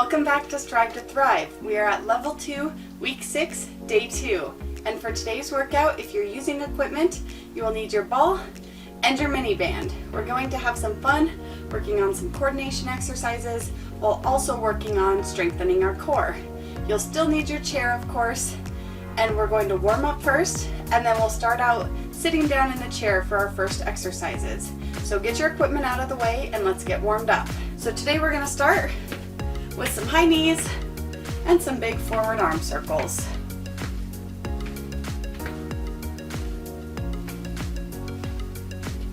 Welcome back to Strive to Thrive. We are at level 2, week 6, day 2. And for today's workout, if you're using equipment, you will need your ball and your mini band. We're going to have some fun working on some coordination exercises while also working on strengthening our core. You'll still need your chair, of course, and we're going to warm up first, and then we'll start out sitting down in the chair for our first exercises. So get your equipment out of the way and let's get warmed up. So today we're going to start with some high knees and some big forward arm circles.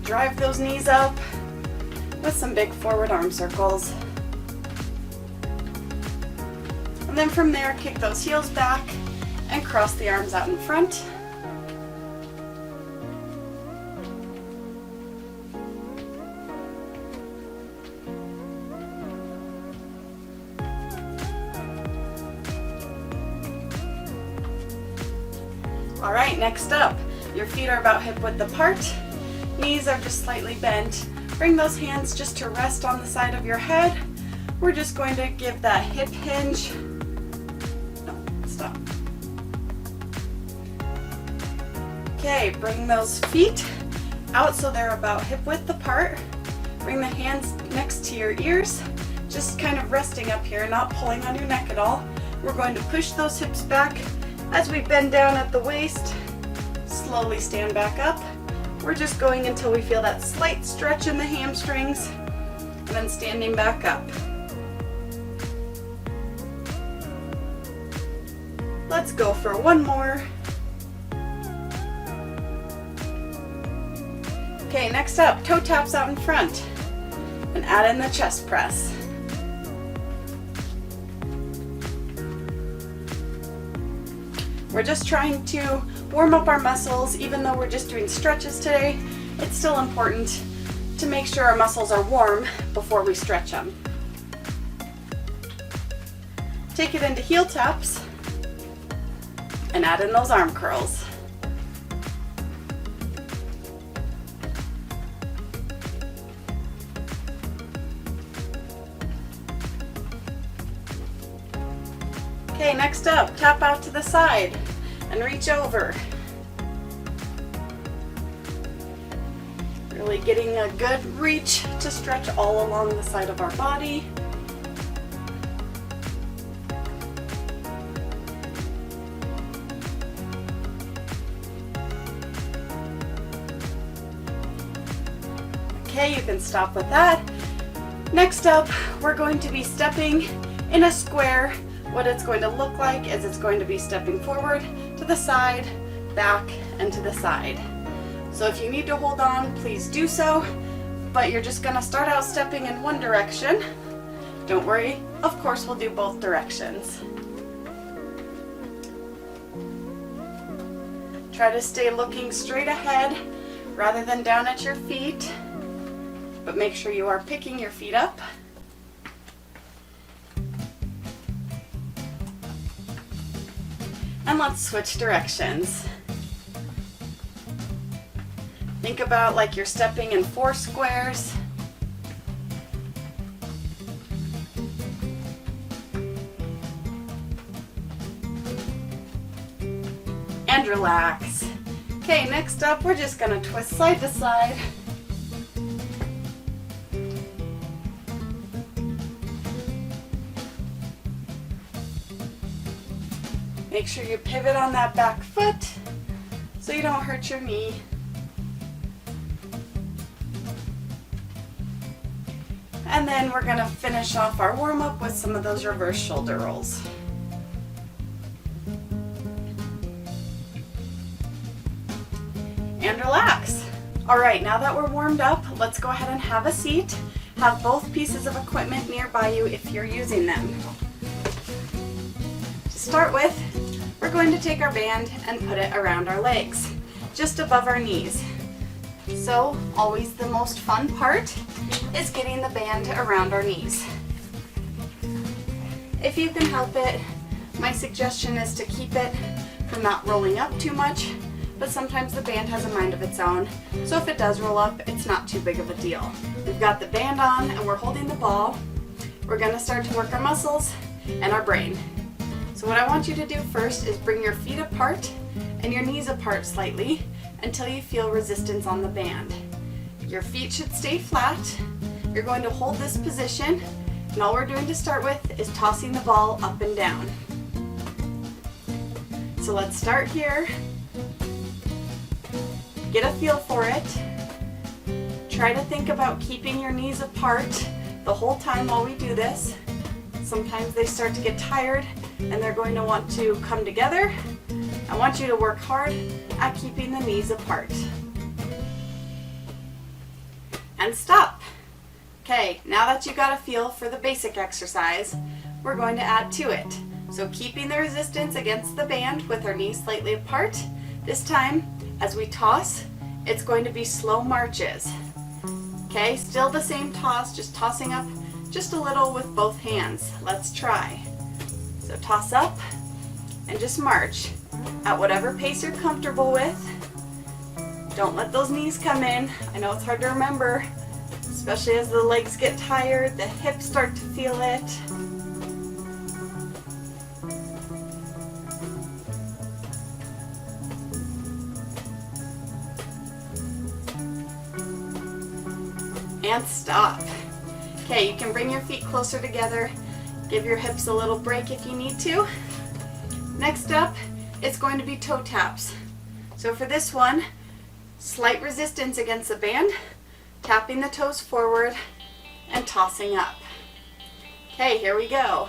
Drive those knees up with some big forward arm circles. And then from there, kick those heels back and cross the arms out in front. All right, next up, your feet are about hip width apart. Knees are just slightly bent. Bring those hands just to rest on the side of your head. We're just going to give that hip hinge. No, stop. Okay, bring those feet out so they're about hip width apart. Bring the hands next to your ears, just kind of resting up here, not pulling on your neck at all. We're going to push those hips back as we bend down at the waist. Slowly stand back up. We're just going until we feel that slight stretch in the hamstrings, and then standing back up. Let's go for one more. Okay, next up, toe taps out in front, and add in the chest press. We're just trying to warm up our muscles. Even though we're just doing stretches today, it's still important to make sure our muscles are warm before we stretch them. Take it into heel taps and add in those arm curls. Okay, next up, tap out to the side and reach over. Really getting a good reach to stretch all along the side of our body. Okay, you can stop with that. Next up, we're going to be stepping in a square. What it's going to look like is it's going to be stepping forward, to the side, back, and to the side. So if you need to hold on, please do so, but you're just going to start out stepping in one direction. Don't worry, of course we'll do both directions. Try to stay looking straight ahead rather than down at your feet, but make sure you are picking your feet up. And let's switch directions. Think about like you're stepping in 4 squares. And relax. Okay, next up, we're just gonna twist side to side. Make sure you pivot on that back foot so you don't hurt your knee. And then we're going to finish off our warm-up with some of those reverse shoulder rolls. And relax. All right, now that we're warmed up, let's go ahead and have a seat. Have both pieces of equipment nearby you if you're using them. To start with, we're going to take our band and put it around our legs, just above our knees. So, always the most fun part is getting the band around our knees. If you can help it, my suggestion is to keep it from not rolling up too much, but sometimes the band has a mind of its own, so if it does roll up, it's not too big of a deal. We've got the band on and we're holding the ball. we're going to start to work our muscles and our brain. So what I want you to do first is bring your feet apart and your knees apart slightly until you feel resistance on the band. Your feet should stay flat. You're going to hold this position, and all we're doing to start with is tossing the ball up and down. So let's start here. Get a feel for it. Try to think about keeping your knees apart the whole time while we do this. Sometimes they start to get tired and they're going to want to come together. I want you to work hard at keeping the knees apart. And stop. Okay, now that you got a feel for the basic exercise, we're going to add to it. So keeping the resistance against the band with our knees slightly apart. This time, as we toss, it's going to be slow marches. Okay, still the same toss, just tossing up just a little with both hands. Let's try. So toss up and just march at whatever pace you're comfortable with. Don't let those knees come in. I know it's hard to remember, especially as the legs get tired, the hips start to feel it. And stop. Okay, you can bring your feet closer together. Give your hips a little break if you need to. Next up, it's going to be toe taps. So for this one, slight resistance against the band, tapping the toes forward and tossing up. Okay, here we go.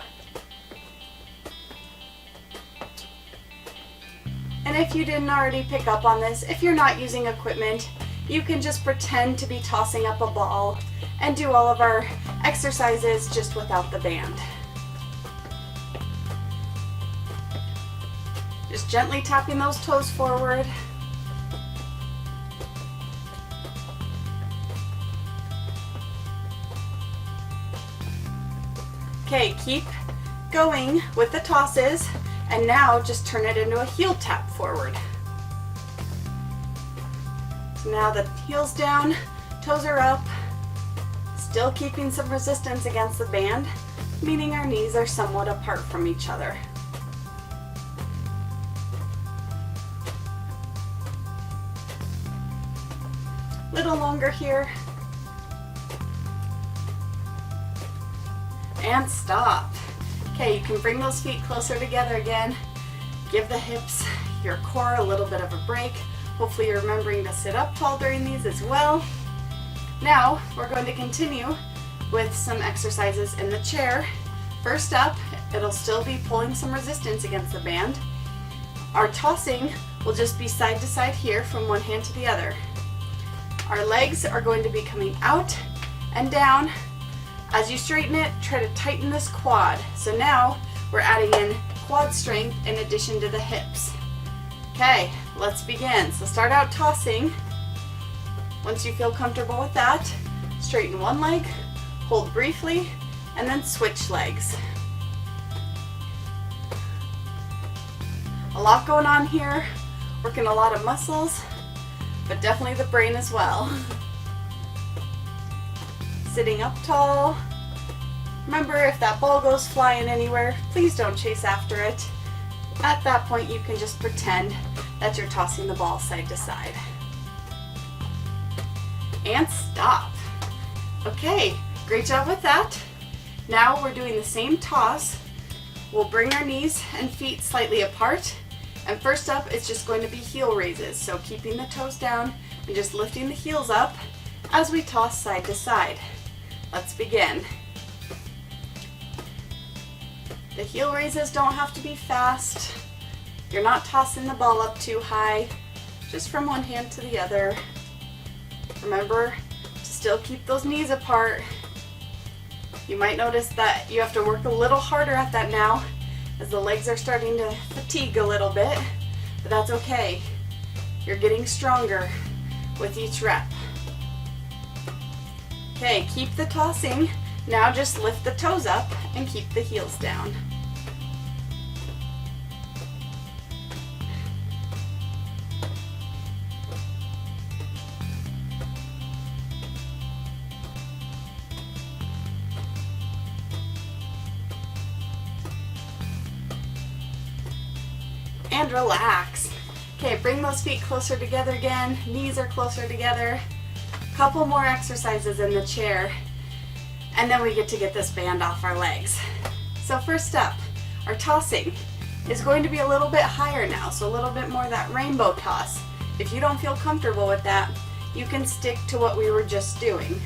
And if you didn't already pick up on this, if you're not using equipment, you can just pretend to be tossing up a ball and do all of our exercises just without the band. Just gently tapping those toes forward. Okay, keep going with the tosses, and now just turn it into a heel tap forward. So now the heel's down, toes are up, still keeping some resistance against the band, meaning our knees are somewhat apart from each other. Little longer here. And stop. Okay, you can bring those feet closer together again. Give the hips, your core a little bit of a break. Hopefully you're remembering to sit up tall during these as well. Now, we're going to continue with some exercises in the chair. First up, it'll still be pulling some resistance against the band. Our tossing will just be side to side here from one hand to the other. Our legs are going to be coming out and down. As you straighten it, try to tighten this quad. So now we're adding in quad strength in addition to the hips. Okay, let's begin. So start out tossing. Once you feel comfortable with that, straighten one leg, hold briefly, and then switch legs. A lot going on here, working a lot of muscles, but definitely the brain as well. Sitting up tall. Remember, if that ball goes flying anywhere, please don't chase after it. At that point, you can just pretend that you're tossing the ball side to side. And stop. Okay, great job with that. Now we're doing the same toss. We'll bring our knees and feet slightly apart. And first up, it's just going to be heel raises. So keeping the toes down and just lifting the heels up as we toss side to side. Let's begin. The heel raises don't have to be fast. You're not tossing the ball up too high, just from one hand to the other. Remember to still keep those knees apart. You might notice that you have to work a little harder at that now as the legs are starting to fatigue a little bit, but that's okay. You're getting stronger with each rep. Okay, keep the tossing. Now just lift the toes up and keep the heels down. and relax. Okay, bring those feet closer together again. Knees are closer together. Couple more exercises in the chair, and then we get to get this band off our legs. So first up, our tossing is going to be a little bit higher now, so a little bit more of that rainbow toss. If you don't feel comfortable with that, you can stick to what we were just doing.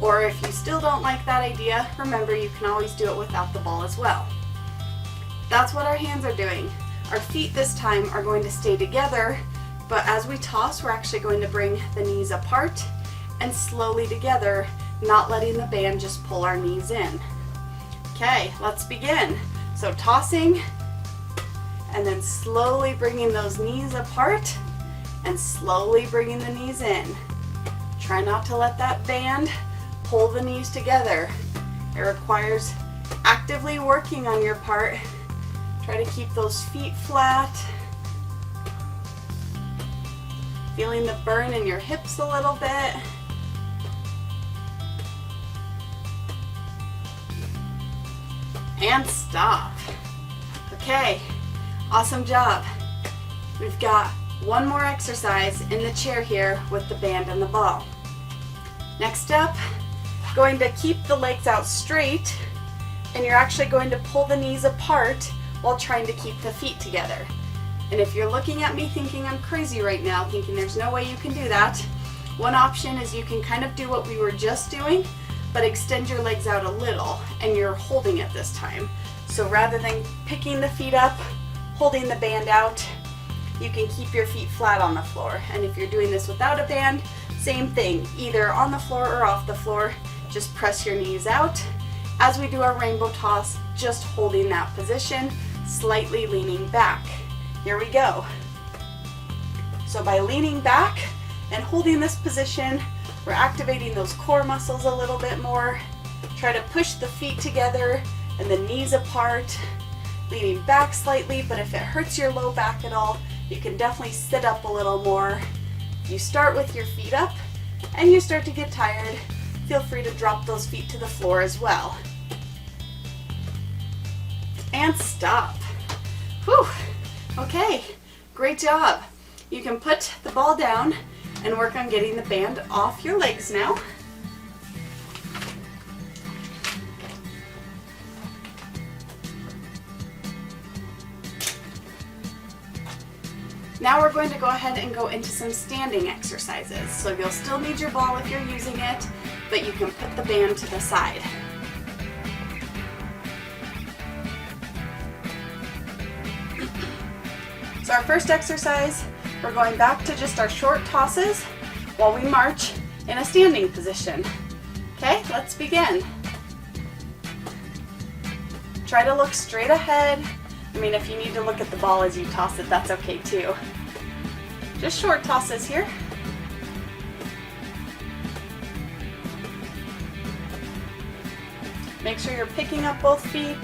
Or if you still don't like that idea, remember you can always do it without the ball as well. That's what our hands are doing. Our feet this time are going to stay together, but as we toss, we're actually going to bring the knees apart and slowly together, not letting the band just pull our knees in. Okay, let's begin. So tossing, and then slowly bringing those knees apart and slowly bringing the knees in. Try not to let that band pull the knees together. It requires actively working on your part. Try to keep those feet flat. Feeling the burn in your hips a little bit. And stop. Okay, awesome job. We've got one more exercise in the chair here with the band and the ball. Next up, going to keep the legs out straight, and you're actually going to pull the knees apart while trying to keep the feet together. And if you're looking at me thinking I'm crazy right now, thinking there's no way you can do that, one option is you can kind of do what we were just doing, but extend your legs out a little, and you're holding it this time. So rather than picking the feet up, holding the band out, you can keep your feet flat on the floor. And if you're doing this without a band, same thing, either on the floor or off the floor, just press your knees out. As we do our rainbow toss, just holding that position, slightly leaning back. Here we go. So by leaning back and holding this position, we're activating those core muscles a little bit more. Try to push the feet together and the knees apart, leaning back slightly, but if it hurts your low back at all, you can definitely sit up a little more. You start with your feet up and you start to get tired, feel free to drop those feet to the floor as well. And stop. Whew. Okay, great job. You can put the ball down and work on getting the band off your legs now. Now we're going to go ahead and go into some standing exercises. So you'll still need your ball if you're using it, but you can put the band to the side. So our first exercise, we're going back to just our short tosses while we march in a standing position. Okay, let's begin. Try to look straight ahead. I mean, if you need to look at the ball as you toss it, that's okay too. Just short tosses here. Make sure you're picking up both feet.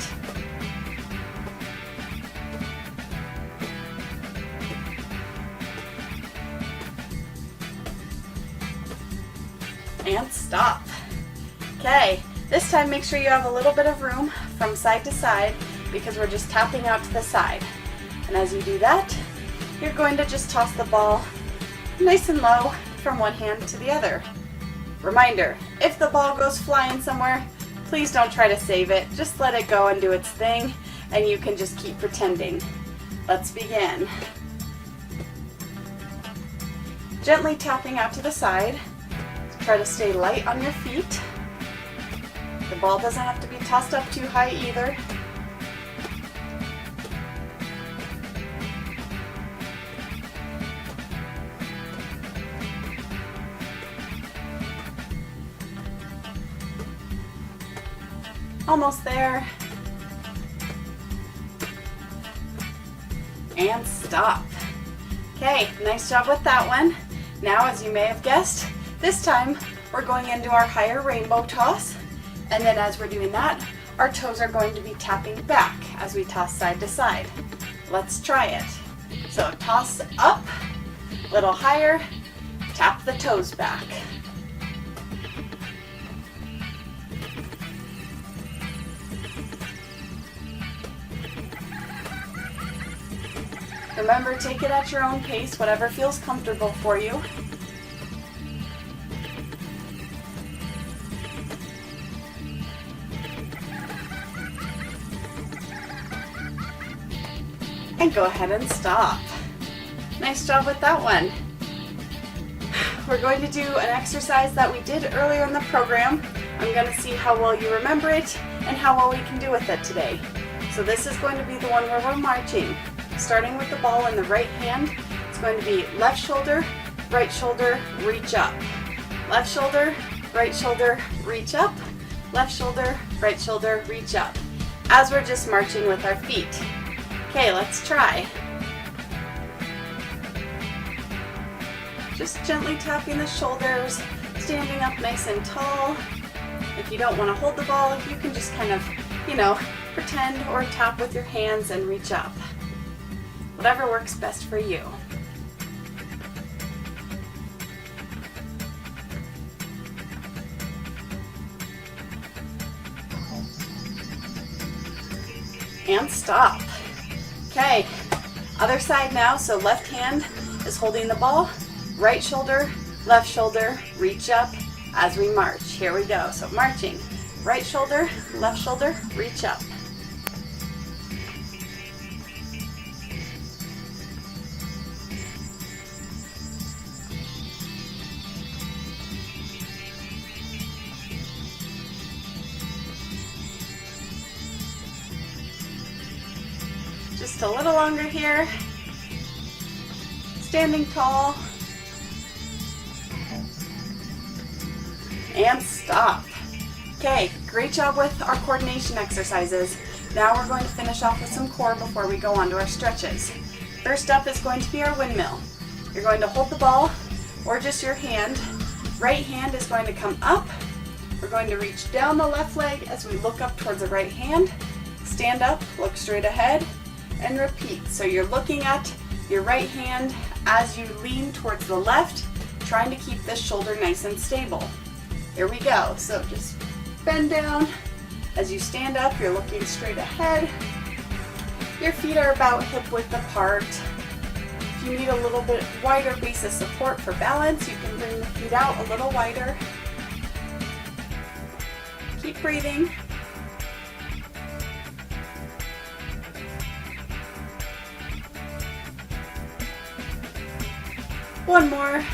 And stop. Okay, this time make sure you have a little bit of room from side to side because we're just tapping out to the side. And as you do that, you're going to just toss the ball nice and low from one hand to the other. Reminder, if the ball goes flying somewhere, please don't try to save it. Just let it go and do its thing, and you can just keep pretending. Let's begin. Gently tapping out to the side. Try to stay light on your feet. The ball doesn't have to be tossed up too high either. Almost there. And stop. Okay, nice job with that one. Now, as you may have guessed, this time we're going into our higher rainbow toss, and then as we're doing that, our toes are going to be tapping back as we toss side to side. Let's try it. So toss up, a little higher, tap the toes back. Remember, take it at your own pace, whatever feels comfortable for you. And go ahead and stop. Nice job with that one. We're going to do an exercise that we did earlier in the program. I'm going to see how well you remember it and how well we can do with it today. So this is going to be the one where we're marching. Starting with the ball in the right hand, it's going to be left shoulder, reach up. Left shoulder, reach up. Left shoulder, reach up. As we're just marching with our feet. Okay, let's try. Just gently tapping the shoulders, standing up nice and tall. If you don't want to hold the ball, you can just kind of, pretend or tap with your hands and reach up. Whatever works best for you. And stop. Okay, other side now. So left hand is holding the ball, right shoulder, reach up as we march. Here we go. So marching, right shoulder, reach up. Just a little longer here. Standing tall. And stop. Okay, great job with our coordination exercises. Now we're going to finish off with some core before we go on to our stretches. First up is going to be our windmill. You're going to hold the ball or just your hand. Right hand is going to come up. We're going to reach down the left leg as we look up towards the right hand. Stand up, look straight ahead, and repeat. So you're looking at your right hand as you lean towards the left, trying to keep this shoulder nice and stable. Here we go. So just bend down. As you stand up, you're looking straight ahead. Your feet are about hip width apart. If you need a little bit wider base of support for balance, you can bring the feet out a little wider. Keep breathing. One more.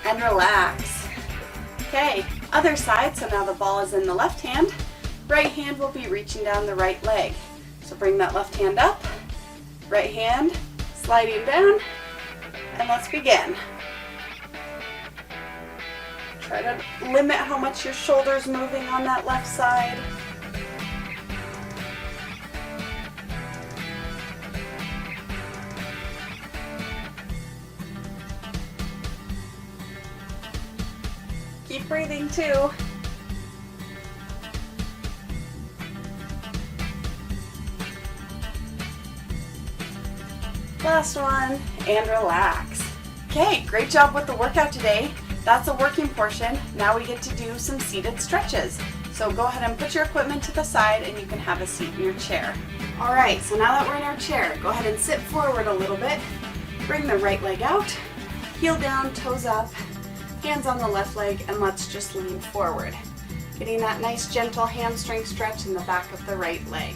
And relax. Okay, other side. So now the ball is in the left hand. Right hand will be reaching down the right leg. So bring that left hand up. Right hand sliding down. And let's begin. Try to limit how much your shoulder's moving on that left side. Keep breathing too. Last one, and relax. Okay, great job with the workout today. That's the working portion. Now we get to do some seated stretches. So go ahead and put your equipment to the side and you can have a seat in your chair. All right, so now that we're in our chair, go ahead and sit forward a little bit. Bring the right leg out, heel down, toes up, hands on the left leg, and let's just lean forward. Getting that nice gentle hamstring stretch in the back of the right leg.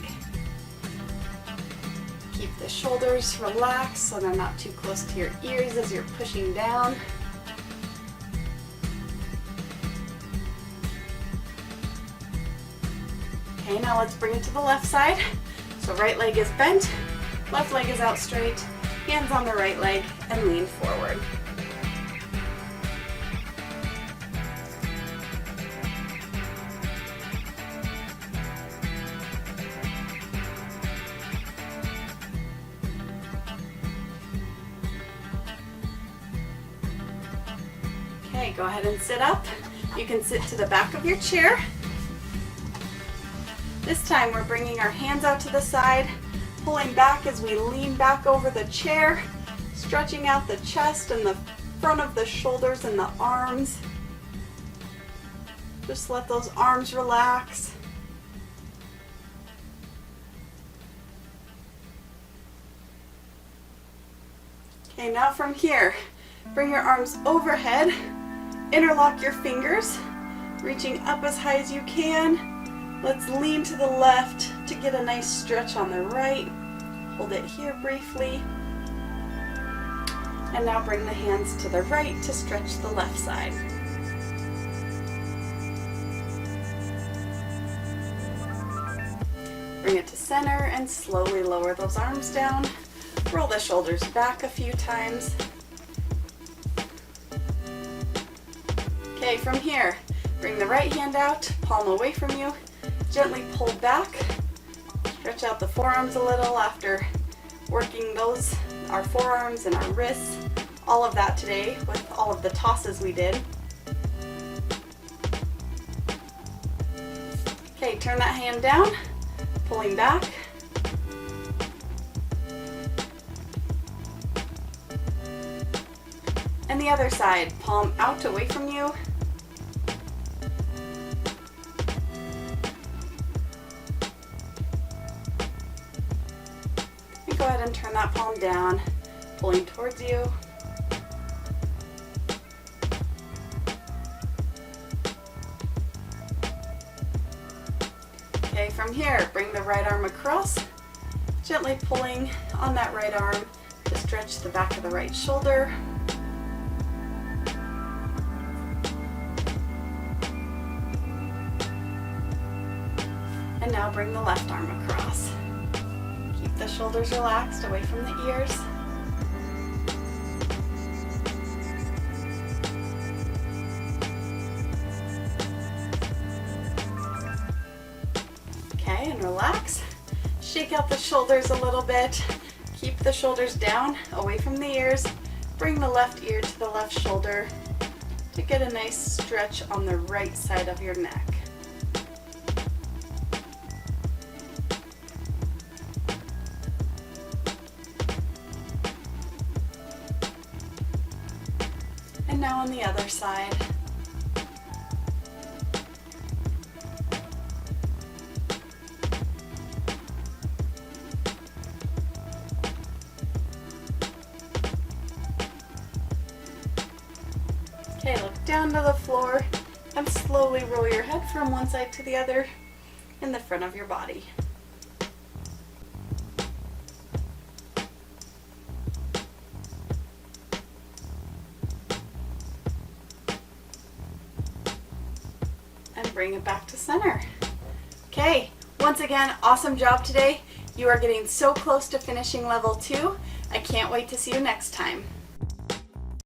Keep the shoulders relaxed so they're not too close to your ears as you're pushing down. Okay, now let's bring it to the left side. So right leg is bent, left leg is out straight, hands on the right leg, and lean forward. Okay, go ahead and sit up. You can sit to the back of your chair. This time we're bringing our hands out to the side, pulling back as we lean back over the chair, stretching out the chest and the front of the shoulders and the arms. Just let those arms relax. Okay, now from here, bring your arms overhead, interlock your fingers, reaching up as high as you can. Let's lean to the left to get a nice stretch on the right. Hold it here briefly. And now bring the hands to the right to stretch the left side. Bring it to center and slowly lower those arms down. Roll the shoulders back a few times. Okay, from here, bring the right hand out, palm away from you, gently pull back, stretch out the forearms a little after working our forearms and our wrists, all of that today with all of the tosses we did. Okay, turn that hand down, pulling back. And the other side, palm out away from you. And go ahead and turn that palm down, pulling towards you. Okay, from here, bring the right arm across, gently pulling on that right arm to stretch the back of the right shoulder. And now bring the left arm across. Keep the shoulders relaxed away from the ears. Okay, and relax. Shake out the shoulders a little bit. Keep the shoulders down, away from the ears. Bring the left ear to the left shoulder to get a nice stretch on the right side of your neck. And now on the other side. Okay, look down to the floor and slowly roll your head from one side to the other in the front of your body. And bring it back to center. Okay, once again, awesome job today. You are getting so close to finishing level 2. I can't wait to see you next time.